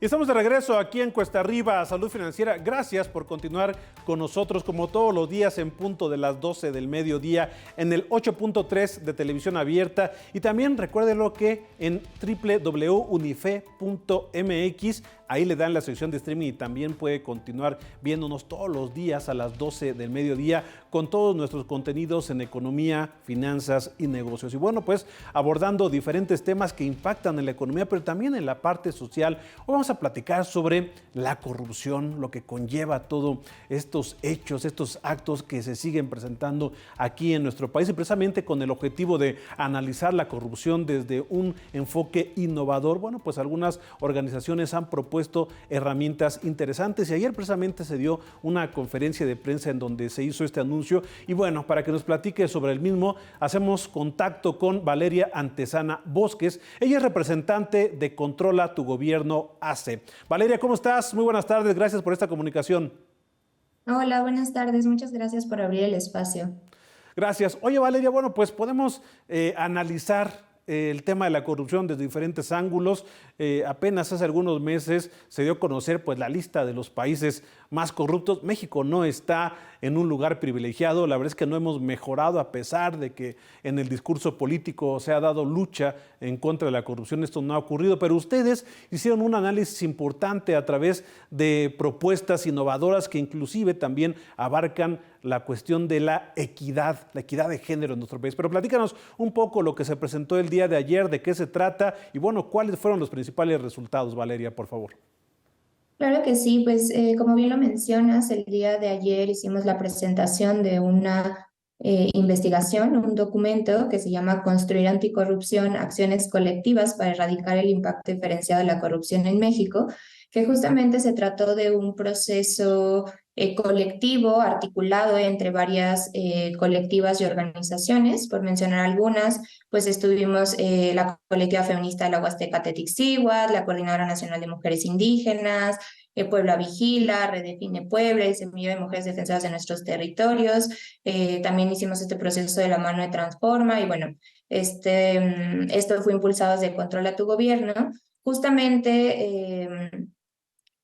Y estamos de regreso aquí en Cuesta Arriba, Salud Financiera. Gracias por continuar con nosotros como todos los días en punto de las 12 del mediodía en el 8.3 de televisión abierta. Y también recuérdelo que en www.unife.mx, ahí le dan la sección de streaming y también puede continuar viéndonos todos los días a las 12 del mediodía con todos nuestros contenidos en economía, finanzas y negocios. Y bueno, pues abordando diferentes temas que impactan en la economía, pero también en la parte social. Hoy vamos a platicar sobre la corrupción, lo que conlleva todos estos hechos, estos actos que se siguen presentando aquí en nuestro país, y precisamente con el objetivo de analizar la corrupción desde un enfoque innovador. Bueno, pues algunas organizaciones han propuesto herramientas interesantes y ayer precisamente se dio una conferencia de prensa en donde se hizo este anuncio. Y bueno, para que nos platique sobre el mismo, hacemos contacto con Valeria Antezana Bosques. Ella es representante de Controla tu Gobierno AC. Valeria, ¿cómo estás? Muy buenas tardes, gracias por esta comunicación. Hola, buenas tardes. Muchas gracias por abrir el espacio. Gracias. Oye, Valeria, bueno, pues podemos analizar el tema de la corrupción desde diferentes ángulos. Apenas hace algunos meses se dio a conocer pues la lista de los países más corruptos. México no está en un lugar privilegiado. La verdad es que no hemos mejorado, a pesar de que en el discurso político se ha dado lucha en contra de la corrupción. Esto no ha ocurrido, pero ustedes hicieron un análisis importante a través de propuestas innovadoras que inclusive también abarcan la cuestión de la equidad de género en nuestro país. Pero platícanos un poco lo que se presentó el día de ayer, de qué se trata y bueno, cuáles fueron los principales resultados, Valeria, por favor. Claro que sí, pues como bien lo mencionas, el día de ayer hicimos la presentación de una investigación, un documento que se llama Construir Anticorrupción, Acciones Colectivas para Erradicar el Impacto Diferenciado de la Corrupción en México, que justamente se trató de un proceso colectivo articulado entre varias colectivas y organizaciones. Por mencionar algunas, pues estuvimos la colectiva feminista de la Huasteca Tetixíhuatl, la Coordinadora Nacional de Mujeres Indígenas, Puebla Vigila, Redefine Puebla, el Semillero de Mujeres Defensoras de Nuestros Territorios. También hicimos este proceso de la mano de Transforma y bueno, esto fue impulsado desde Controla tu Gobierno. Justamente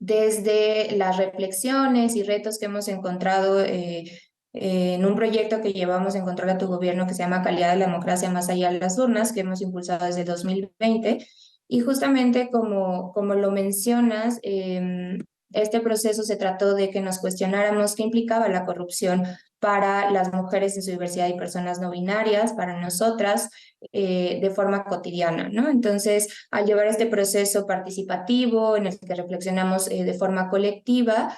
desde las reflexiones y retos que hemos encontrado en un proyecto que llevamos en Controla tu Gobierno que se llama Calidad de la Democracia más allá de las urnas, que hemos impulsado desde 2020. Y justamente como lo mencionas, este proceso se trató de que nos cuestionáramos qué implicaba la corrupción para las mujeres en su diversidad y personas no binarias, para nosotras, de forma cotidiana, ¿no? Entonces, al llevar este proceso participativo en el que reflexionamos de forma colectiva,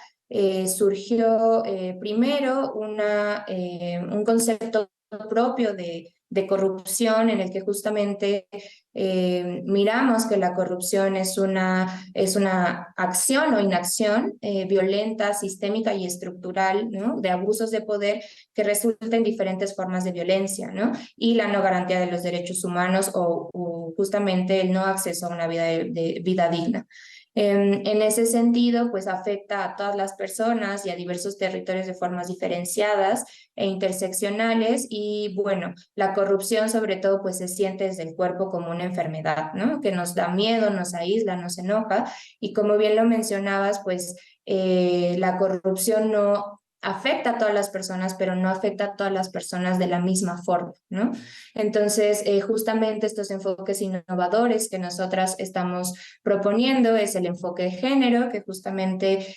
surgió primero un concepto propio de corrupción en el que justamente miramos que la corrupción es una acción o inacción violenta, sistémica y estructural, ¿no? De abusos de poder que resulta en diferentes formas de violencia, ¿no? Y la no garantía de los derechos humanos o justamente el no acceso a una vida digna. En ese sentido, pues afecta a todas las personas y a diversos territorios de formas diferenciadas e interseccionales y bueno, la corrupción sobre todo pues se siente desde el cuerpo como una enfermedad, ¿no? Que nos da miedo, nos aísla, nos enoja y como bien lo mencionabas, pues la corrupción no afecta a todas las personas, pero no afecta a todas las personas de la misma forma, ¿no? Entonces, justamente estos enfoques innovadores que nosotras estamos proponiendo es el enfoque de género, que justamente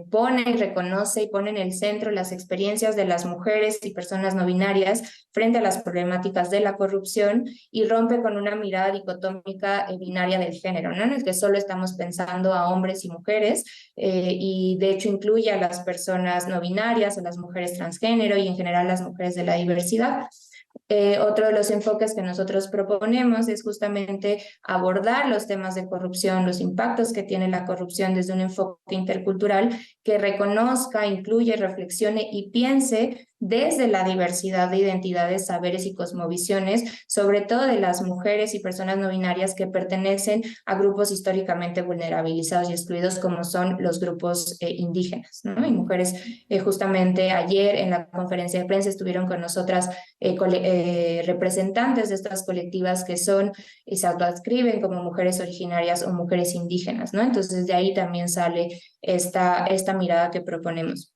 pone y reconoce y pone en el centro las experiencias de las mujeres y personas no binarias frente a las problemáticas de la corrupción y rompe con una mirada dicotómica binaria del género, ¿no? En el que solo estamos pensando a hombres y mujeres y de hecho incluye a las personas no binarias, a las mujeres transgénero y en general las mujeres de la diversidad. Otro de los enfoques que nosotros proponemos es justamente abordar los temas de corrupción, los impactos que tiene la corrupción desde un enfoque intercultural que reconozca, incluye, reflexione y piense desde la diversidad de identidades, saberes y cosmovisiones, sobre todo de las mujeres y personas no binarias que pertenecen a grupos históricamente vulnerabilizados y excluidos como son los grupos indígenas, ¿no? Y mujeres, justamente ayer en la conferencia de prensa estuvieron con nosotras representantes de estas colectivas que son y se autoadscriben como mujeres originarias o mujeres indígenas, ¿no? Entonces de ahí también sale esta mirada que proponemos.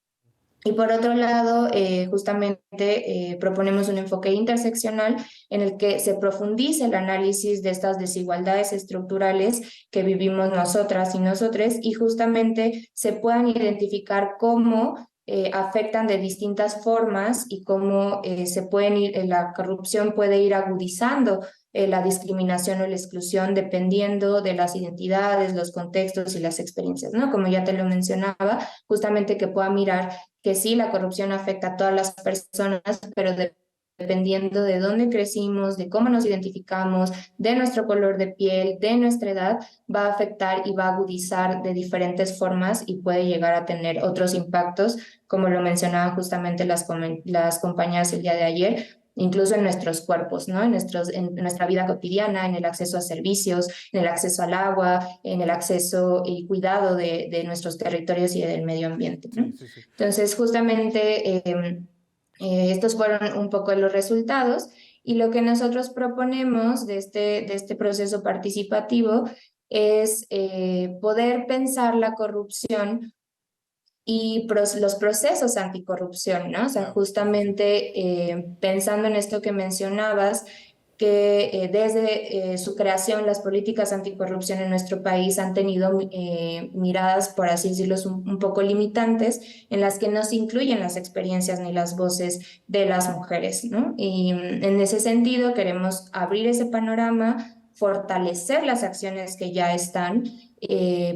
Y por otro lado, justamente proponemos un enfoque interseccional en el que se profundice el análisis de estas desigualdades estructurales que vivimos nosotras y nosotres y justamente se puedan identificar cómo afectan de distintas formas y cómo la corrupción puede ir agudizando la discriminación o la exclusión dependiendo de las identidades, los contextos y las experiencias, ¿no? Como ya te lo mencionaba, justamente que pueda mirar que sí, la corrupción afecta a todas las personas, pero dependiendo de dónde crecimos, de cómo nos identificamos, de nuestro color de piel, de nuestra edad, va a afectar y va a agudizar de diferentes formas y puede llegar a tener otros impactos, como lo mencionaban justamente las compañeras el día de ayer, incluso en nuestros cuerpos, ¿no? En nuestra vida cotidiana, en el acceso a servicios, en el acceso al agua, en el acceso y cuidado de nuestros territorios y del medio ambiente, ¿no? Sí, sí, sí. Entonces, justamente estos fueron un poco los resultados y lo que nosotros proponemos de este proceso participativo es poder pensar la corrupción y los procesos anticorrupción, ¿no? O sea, Claro, sí, sí, sí. justamente pensando en esto que mencionabas, que desde su creación las políticas anticorrupción en nuestro país han tenido miradas, por así decirlo, un poco limitantes, en las que no se incluyen las experiencias ni las voces de las mujeres, ¿no? Y en ese sentido queremos abrir ese panorama, fortalecer las acciones que ya están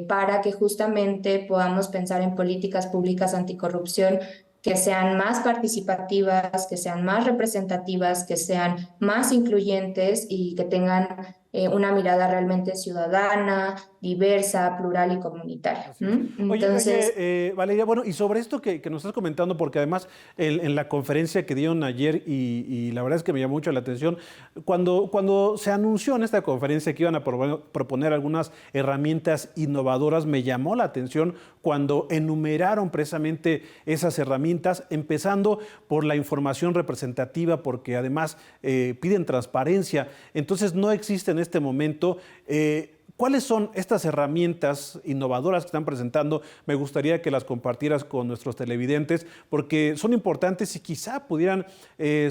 para que justamente podamos pensar en políticas públicas anticorrupción que sean más participativas, que sean más representativas, que sean más incluyentes y que tengan una mirada realmente ciudadana, diversa, plural y comunitaria. Así es. Oye, Entonces, Valeria, bueno, y sobre esto que nos estás comentando, porque además en la conferencia que dieron ayer, y la verdad es que me llamó mucho la atención, cuando se anunció en esta conferencia que iban a proponer algunas herramientas innovadoras, me llamó la atención cuando enumeraron precisamente esas herramientas, empezando por la información representativa, porque además piden transparencia. Entonces, no existe en este momento. ¿Cuáles son estas herramientas innovadoras que están presentando? Me gustaría que las compartieras con nuestros televidentes porque son importantes y quizá pudieran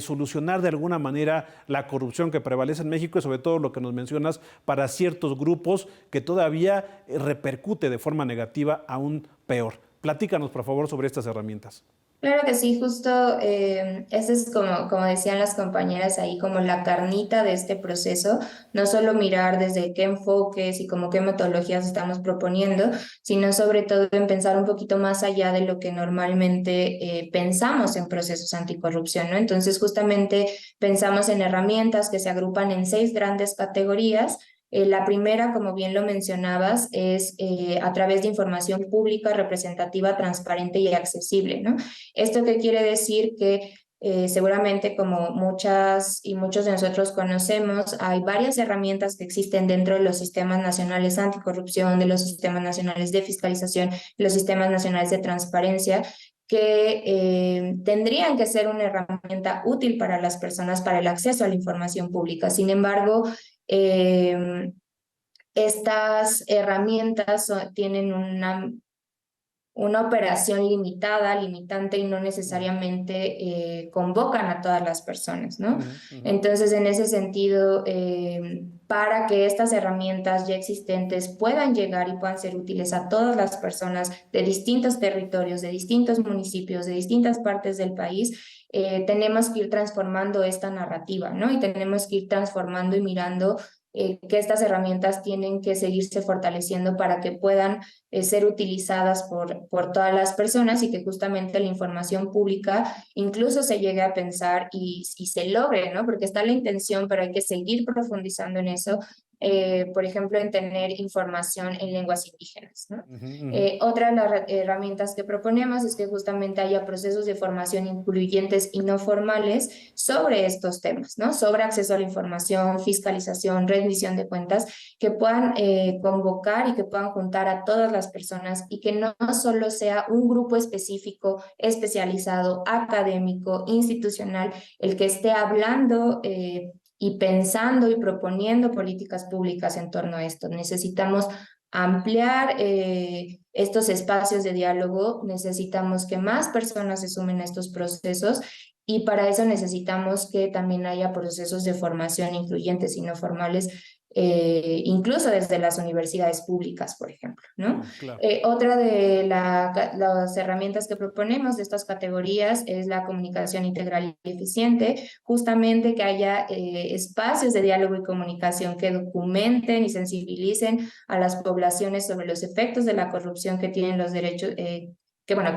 solucionar de alguna manera la corrupción que prevalece en México y sobre todo lo que nos mencionas para ciertos grupos que todavía repercute de forma negativa aún peor. Platícanos, por favor, sobre estas herramientas. claro que sí, justo esa es como decían las compañeras ahí, como la carnita de este proceso, no solo mirar desde qué enfoques y como qué metodologías estamos proponiendo, sino sobre todo en pensar un poquito más allá de lo que normalmente pensamos en procesos anticorrupción, ¿no? Entonces, justamente pensamos en herramientas que se agrupan en 6 grandes categorías. La primera, como bien lo mencionabas, es a través de información pública, representativa, transparente y accesible, ¿no? ¿Esto qué quiere decir? Que seguramente como muchas y muchos de nosotros conocemos, hay varias herramientas que existen dentro de los sistemas nacionales anticorrupción, de los sistemas nacionales de fiscalización, de los sistemas nacionales de transparencia, que tendrían que ser una herramienta útil para las personas para el acceso a la información pública. Sin embargo, estas herramientas tienen una operación limitada, limitante y no necesariamente convocan a todas las personas, ¿no? Ujú, ujú. Entonces, en ese sentido, para que estas herramientas ya existentes puedan llegar y puedan ser útiles a todas las personas de distintos territorios, de distintos municipios, de distintas partes del país, tenemos que ir transformando esta narrativa, ¿no? Y tenemos que ir transformando y mirando que estas herramientas tienen que seguirse fortaleciendo para que puedan ser utilizadas por todas las personas y que justamente la información pública incluso se llegue a pensar y se logre, ¿no? Porque está la intención, pero hay que seguir profundizando en eso, por ejemplo, en tener información en lenguas indígenas, ¿no? Ujú, ujú. Otra de las herramientas que proponemos es que justamente haya procesos de formación incluyentes y no formales sobre estos temas, ¿no? Sobre acceso a la información, fiscalización, rendición de cuentas, que puedan convocar y que puedan juntar a todas las personas y que no solo sea un grupo específico, especializado, académico, institucional, el que esté hablando y pensando y proponiendo políticas públicas en torno a esto. Necesitamos ampliar estos espacios de diálogo, necesitamos que más personas se sumen a estos procesos y para eso necesitamos que también haya procesos de formación incluyentes y no formales, incluso desde las universidades públicas, por ejemplo, ¿no? Claro. Otra de las herramientas que proponemos de estas categorías es la comunicación integral y eficiente, justamente que haya espacios de diálogo y comunicación que documenten y sensibilicen a las poblaciones sobre los efectos de la corrupción que tienen los derechos,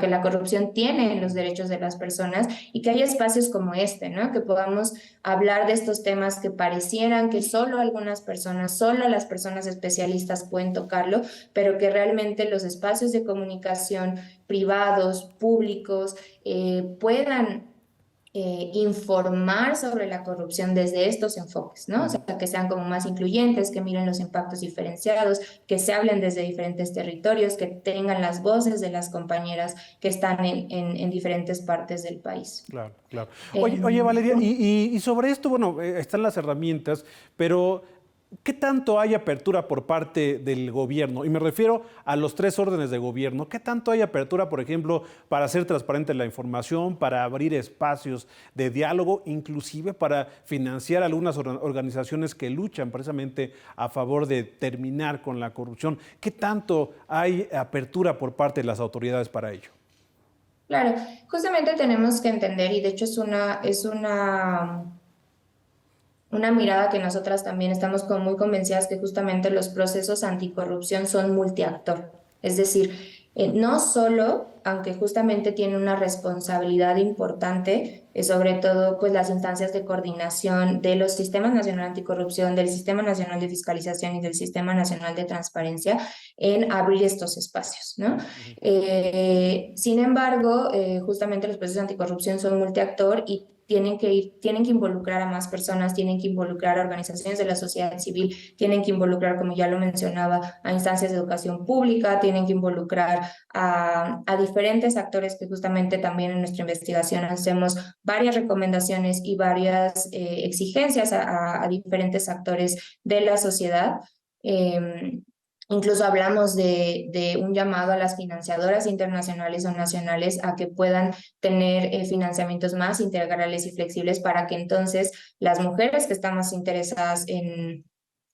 que la corrupción tiene en los derechos de las personas y que haya espacios como este, ¿no? Que podamos hablar de estos temas que parecieran que solo algunas personas, solo las personas especialistas pueden tocarlo, pero que realmente los espacios de comunicación privados, públicos, puedan informar sobre la corrupción desde estos enfoques, ¿no? O sea, que sean como más incluyentes, que miren los impactos diferenciados, que se hablen desde diferentes territorios, que tengan las voces de las compañeras que están en diferentes partes del país. Claro, claro. Eh, Oye, Valeria, y sobre esto, bueno, están las herramientas, pero ¿qué tanto hay apertura por parte del gobierno? Y me refiero a los tres órdenes de gobierno. ¿Qué tanto hay apertura, por ejemplo, para hacer transparente la información, para abrir espacios de diálogo, inclusive para financiar algunas organizaciones que luchan precisamente a favor de terminar con la corrupción? ¿Qué tanto hay apertura por parte de las autoridades para ello? Claro, justamente tenemos que entender, y de hecho una mirada que nosotras también estamos muy convencidas que justamente los procesos anticorrupción son multiactor. Es decir, no solo, aunque justamente tiene una responsabilidad importante, sobre todo pues las instancias de coordinación de los sistemas nacional anticorrupción, del Sistema Nacional de Fiscalización y del Sistema Nacional de Transparencia, en abrir estos espacios, ¿no? Sin embargo, justamente los procesos anticorrupción son multiactor y tienen que involucrar a más personas, tienen que involucrar a organizaciones de la sociedad civil, tienen que involucrar, como ya lo mencionaba, a instancias de educación pública, tienen que involucrar a diferentes actores que justamente también en nuestra investigación hacemos varias recomendaciones y varias exigencias a diferentes actores de la sociedad. Incluso hablamos de un llamado a las financiadoras internacionales o nacionales a que puedan tener financiamientos más integrales y flexibles para que entonces las mujeres que están más interesadas en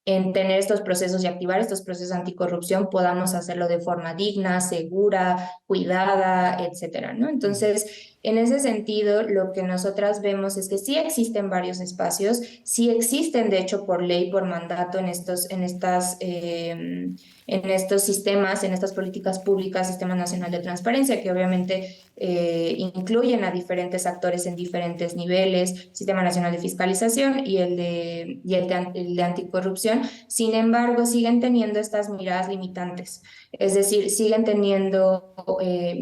tener estos procesos y activar estos procesos anticorrupción podamos hacerlo de forma digna, segura, cuidada, etcétera, ¿no? Entonces, en ese sentido, lo que nosotras vemos es que sí existen varios espacios, sí existen, de hecho, por ley, por mandato en estos sistemas, en estas políticas públicas, Sistema Nacional de Transparencia, que obviamente incluyen a diferentes actores en diferentes niveles, Sistema Nacional de Fiscalización y el de Anticorrupción. Sin embargo, siguen teniendo estas miradas limitantes, es decir, siguen teniendo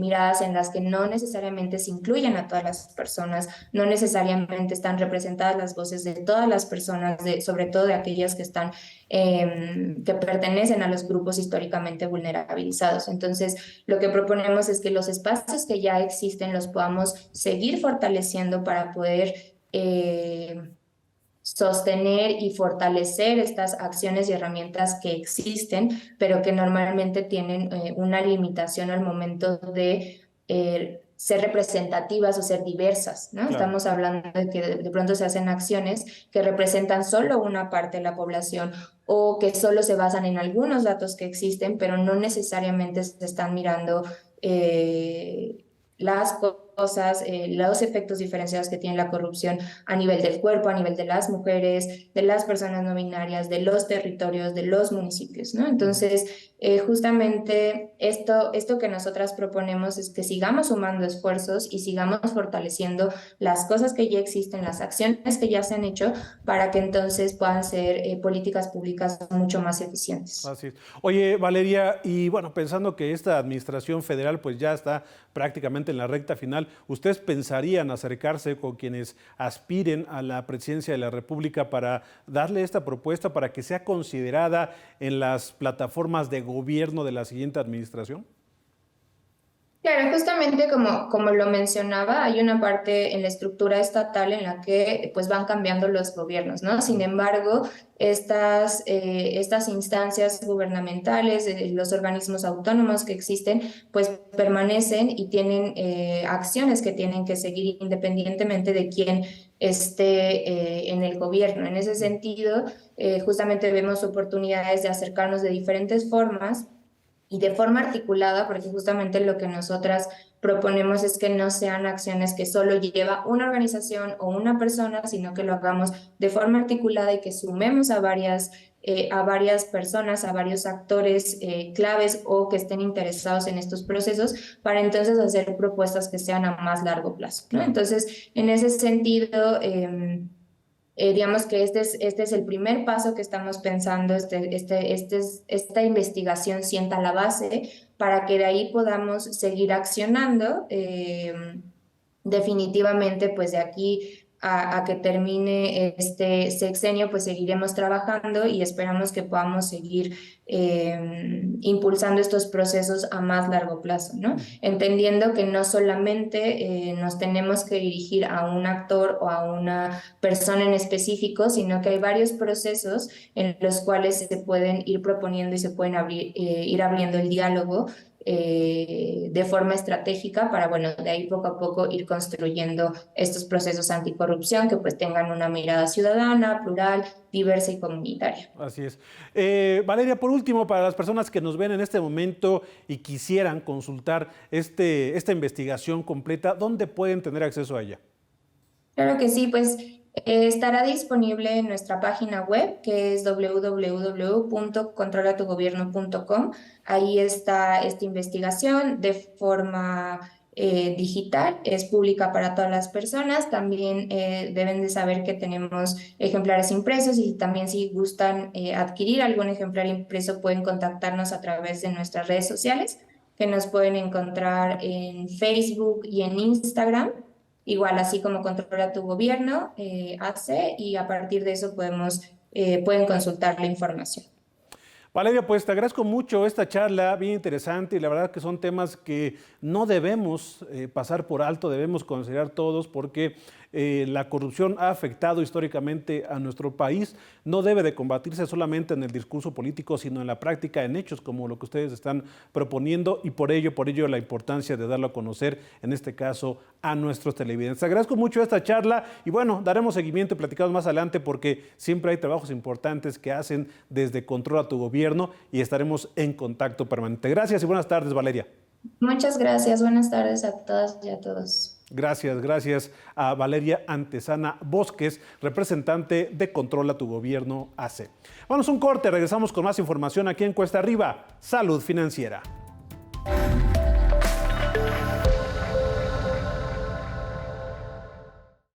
miradas en las que no necesariamente se incluyen a todas las personas, no necesariamente están representadas las voces de todas las personas, sobre todo de aquellas que están que pertenecen a los grupos históricamente vulnerabilizados. Entonces, lo que proponemos es que los espacios que ya existen los podamos seguir fortaleciendo para poder sostener y fortalecer estas acciones y herramientas que existen, pero que normalmente tienen una limitación al momento de ser representativas o ser diversas, ¿no? Claro. Estamos hablando de que de pronto se hacen acciones que representan solo una parte de la población o que solo se basan en algunos datos que existen, pero no necesariamente se están mirando las cosas, los efectos diferenciados que tiene la corrupción a nivel del cuerpo, a nivel de las mujeres, de las personas no binarias, de los territorios, de los municipios, ¿no? Entonces, justamente esto que nosotras proponemos es que sigamos sumando esfuerzos y sigamos fortaleciendo las cosas que ya existen, las acciones que ya se han hecho, para que entonces puedan ser políticas públicas mucho más eficientes. Así es. Oye, Valeria, y bueno, pensando que esta administración federal pues ya está prácticamente en la recta final, ¿ustedes pensarían acercarse con quienes aspiren a la presidencia de la República para darle esta propuesta para que sea considerada en las plataformas de gobierno de la siguiente administración? Claro, justamente como lo mencionaba, hay una parte en la estructura estatal en la que pues van cambiando los gobiernos, ¿no? Sin embargo, estas instancias gubernamentales, los organismos autónomos que existen, pues permanecen y tienen acciones que tienen que seguir independientemente de quién esté en el gobierno. En ese sentido, justamente vemos oportunidades de acercarnos de diferentes formas y de forma articulada, porque justamente lo que nosotras proponemos es que no sean acciones que solo lleva una organización o una persona, sino que lo hagamos de forma articulada y que sumemos a varias personas, a varios actores claves o que estén interesados en estos procesos, para entonces hacer propuestas que sean a más largo plazo, ¿no? Entonces, en ese sentido, digamos que este es el primer paso que estamos pensando, esta investigación sienta la base para que de ahí podamos seguir accionando. Definitivamente, pues de aquí a que termine este sexenio, pues seguiremos trabajando y esperamos que podamos seguir impulsando estos procesos a más largo plazo, ¿no? Entendiendo que no solamente nos tenemos que dirigir a un actor o a una persona en específico, sino que hay varios procesos en los cuales se pueden ir proponiendo y se pueden ir abriendo el diálogo de forma estratégica para, bueno, de ahí poco a poco ir construyendo estos procesos anticorrupción que pues tengan una mirada ciudadana, plural, diversa y comunitaria. Así es. Valeria, por último, para las personas que nos ven en este momento y quisieran consultar esta investigación completa, ¿dónde pueden tener acceso a ella? Claro que sí, pues estará disponible en nuestra página web, que es www.controlatugobierno.com. Ahí está esta investigación de forma digital, es pública para todas las personas. También deben de saber que tenemos ejemplares impresos y también si gustan adquirir algún ejemplar impreso pueden contactarnos a través de nuestras redes sociales, que nos pueden encontrar en Facebook y en Instagram. Igual, así como Controla tu Gobierno, hace, y a partir de eso pueden consultar la información. Valeria, pues te agradezco mucho esta charla, bien interesante, y la verdad que son temas que no debemos pasar por alto, debemos considerar todos, porque la corrupción ha afectado históricamente a nuestro país. No debe de combatirse solamente en el discurso político, sino en la práctica, en hechos como lo que ustedes están proponiendo, y por ello la importancia de darlo a conocer, en este caso, a nuestros televidentes. Agradezco mucho esta charla y bueno, daremos seguimiento y platicamos más adelante porque siempre hay trabajos importantes que hacen desde Controla tu Gobierno y estaremos en contacto permanente. Gracias y buenas tardes, Valeria. Muchas gracias. Buenas tardes a todas y a todos. Gracias a Valeria Antesana Bosques, representante de Controla tu Gobierno AC. Vamos a un corte, regresamos con más información aquí en Cuesta Arriba, Salud Financiera.